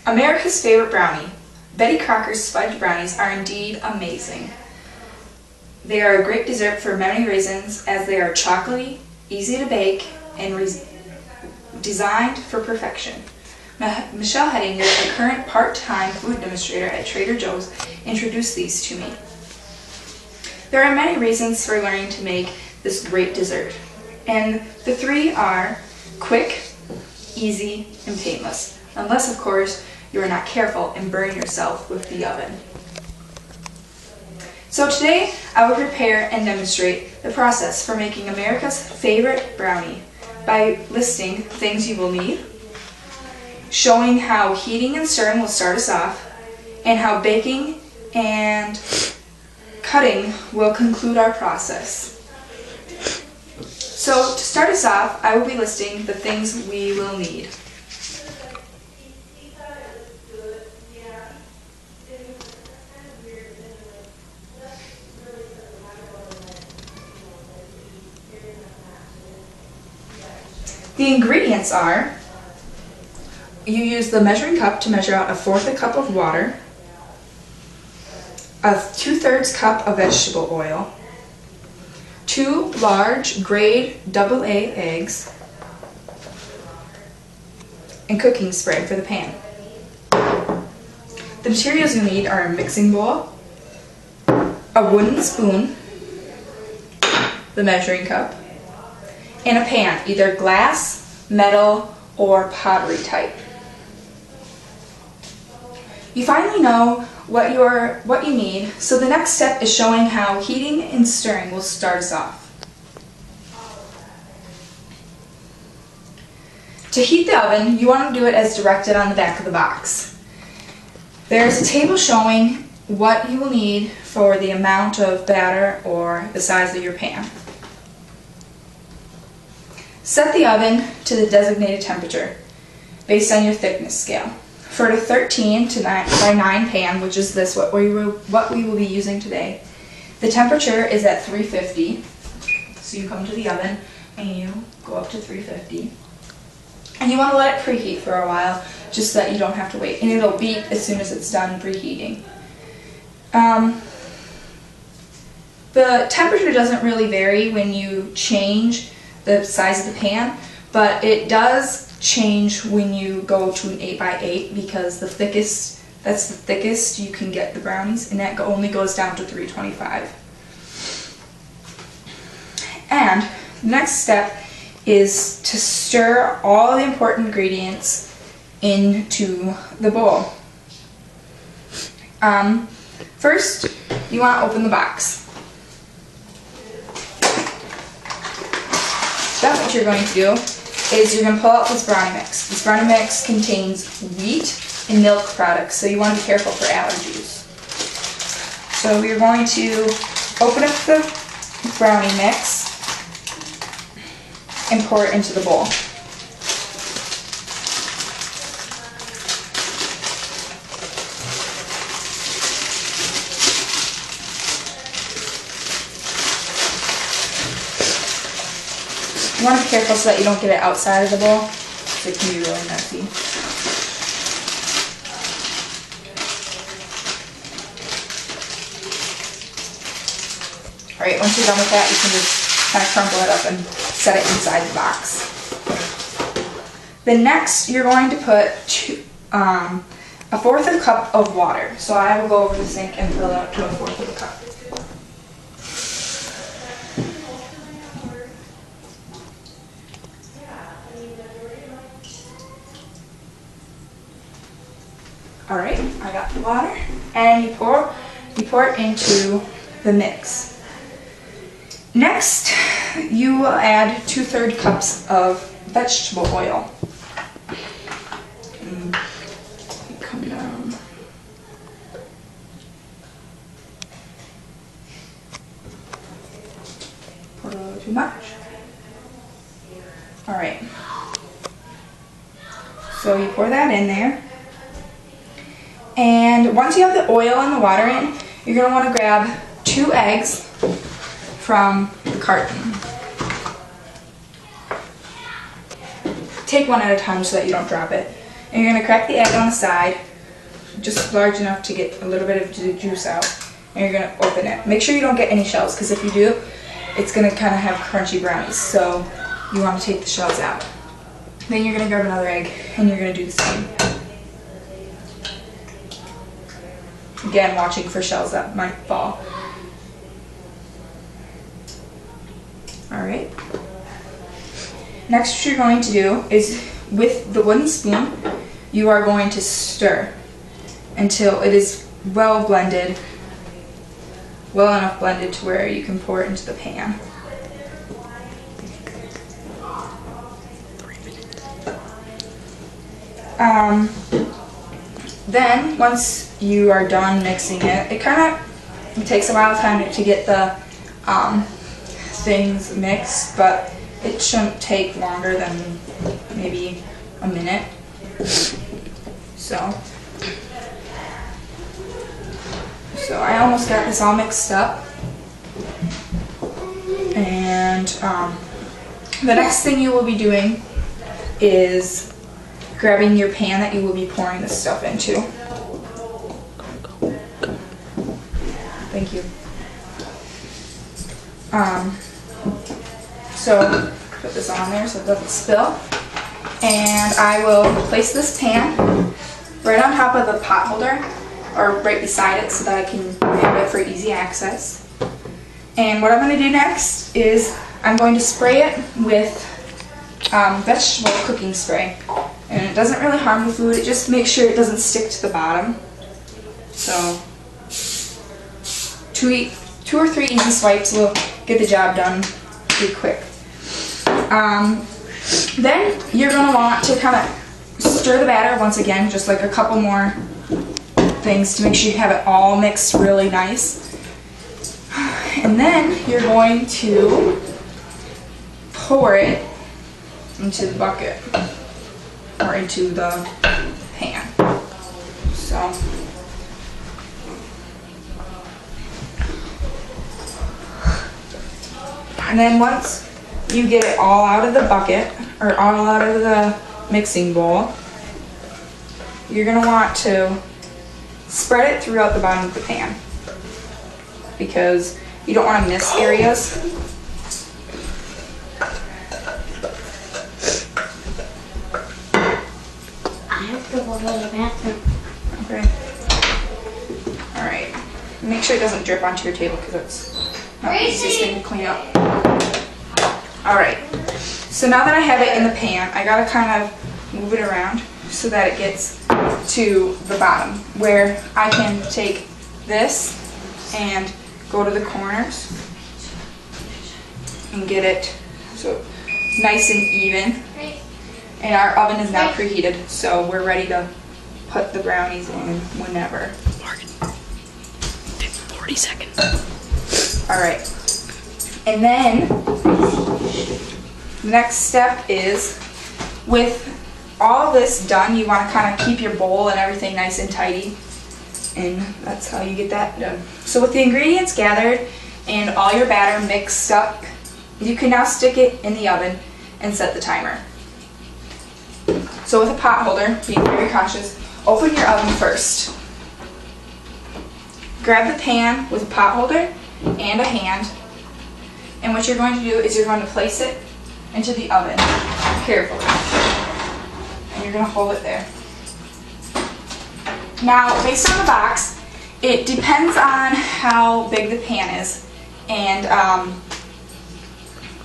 America's favorite brownie. Betty Crocker's fudge brownies are indeed amazing. They are a great dessert for many reasons, as they are chocolatey, easy to bake, and designed for perfection. Michelle Hedinger, a current part-time food administrator at Trader Joe's, introduced these to me. There are many reasons for learning to make this great dessert, and the three are quick, easy, and painless, unless of course you are not careful and burn yourself with the oven. So today I will prepare and demonstrate the process for making America's favorite brownie by listing things you will need, showing how heating and stirring will start us off, and how baking and cutting will conclude our process. So to start us off, I will be listing the things we will need. The ingredients are, you use the measuring cup to measure out 1/4 cup of water, a 2/3 cup of vegetable oil, 2 large grade AA eggs, and cooking spray for the pan. The materials you need are a mixing bowl, a wooden spoon, the measuring cup, and a pan, either glass, metal, or pottery type. You finally know what you need, so the next step is showing how heating and stirring will start us off. To heat the oven, you want to do it as directed on the back of the box. There is a table showing what you will need for the amount of batter or the size of your pan. Set the oven to the designated temperature based on your thickness scale. For the 13 by 9 pan, which is this, what we will be using today, the temperature is at 350. So you come to the oven and you go up to 350. And you want to let it preheat for a while, just so that you don't have to wait. And it'll beep as soon as it's done preheating. The temperature doesn't really vary when you change the size of the pan, but it does change when you go to an 8 by 8 because that's the thickest you can get the brownies, and that only goes down to 325. And the next step is to stir all the important ingredients into the bowl. First, you want to open the box. Then what you're going to do is you're going to pull out this brownie mix. This brownie mix contains wheat and milk products, so you want to be careful for allergies. So we're going to open up the brownie mix and pour it into the bowl. You want to be careful so that you don't get it outside of the bowl, because it can be really messy. Alright, once you're done with that, you can just kind of crumble it up and set it inside the box. Then next, you're going to put 1/4 cup of water. So I will go over the sink and fill it up to 1/4 cup. Alright, I got the water, and you pour it into the mix. Next, you will add 2/3 cups of vegetable oil. Come down. Pour a little too much. Alright. So you pour that in there. And once you have the oil and the water in, you're going to want to grab 2 eggs from the carton. Take one at a time so that you don't drop it. And you're gonna crack the egg on the side, just large enough to get a little bit of the juice out. And you're gonna open it. Make sure you don't get any shells, because if you do, it's gonna kind of have crunchy brownies. So you want to take the shells out. Then you're gonna grab another egg, and you're gonna do the same. Again, watching for shells that might fall. Alright. Next, what you're going to do is, with the wooden spoon, you are going to stir until it is well blended, well enough blended to where you can pour it into the pan. Then, once you are done mixing it, it takes a while of time to get the things mixed, but it shouldn't take longer than maybe a minute. So I almost got this all mixed up. And the next thing you will be doing is grabbing your pan that you will be pouring this stuff into. Thank you. So put this on there so it doesn't spill. And I will place this pan right on top of the pot holder, or right beside it so that I can have it for easy access. And what I'm going to do next is I'm going to spray it with vegetable cooking spray. And it doesn't really harm the food, it just makes sure it doesn't stick to the bottom. So 2 or 3 easy swipes will get the job done pretty quick. Then you're going to want to kind of stir the batter once again, just like a couple more things to make sure you have it all mixed really nice. And then you're going to pour it into the bucket or into the pan. So and then once you get it all out of the bucket or all out of the mixing bowl, you're going to want to spread it throughout the bottom of the pan because you don't want to miss areas. I have to go to the bathroom. Okay. Alright. Make sure it doesn't drip onto your table because it's not the easiest thing to clean up. Alright. So now that I have it in the pan, I gotta kind of move it around so that it gets to the bottom where I can take this and go to the corners and get it so nice and even. And our oven is now preheated, so we're ready to put the brownies in whenever. 40 seconds. Alright. And then the next step is, with all this done, you want to kind of keep your bowl and everything nice and tidy. And that's how you get that done. So with the ingredients gathered and all your batter mixed up, you can now stick it in the oven and set the timer. So with a pot holder, being very cautious, open your oven first. Grab the pan with a pot holder and a hand. And what you're going to do is you're going to place it into the oven carefully. And you're going to hold it there. Now, based on the box, it depends on how big the pan is. And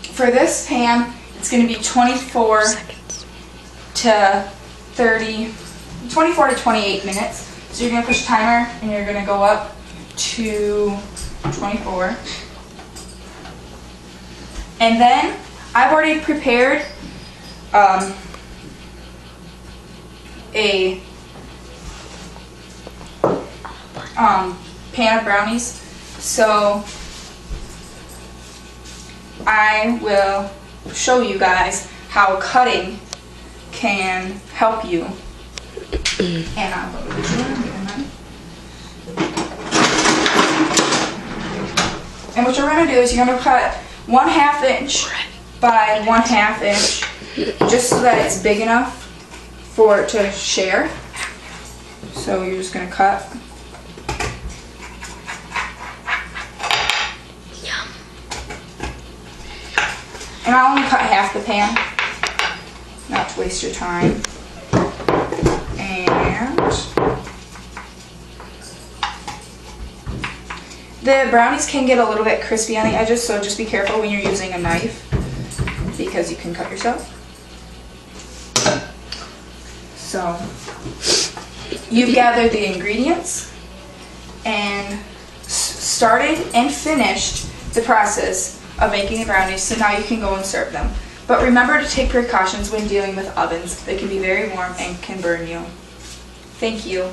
for this pan, it's going to be 24 to 28 minutes. So you're going to push the timer and you're going to go up to 24. And then I've already prepared a pan of brownies, so I will show you guys how cutting can help you. And I'll go to the and what you're going to do is you're going to cut 1/2 inch by 1/2 inch, just so that it's big enough to share. So you're just gonna cut. Yum. And I'll only cut half the pan, not to waste your time. And the brownies can get a little bit crispy on the edges, so just be careful when you're using a knife because you can cut yourself. So you've gathered the ingredients and started and finished the process of making the brownies, so now you can go and serve them. But remember to take precautions when dealing with ovens. They can be very warm and can burn you. Thank you.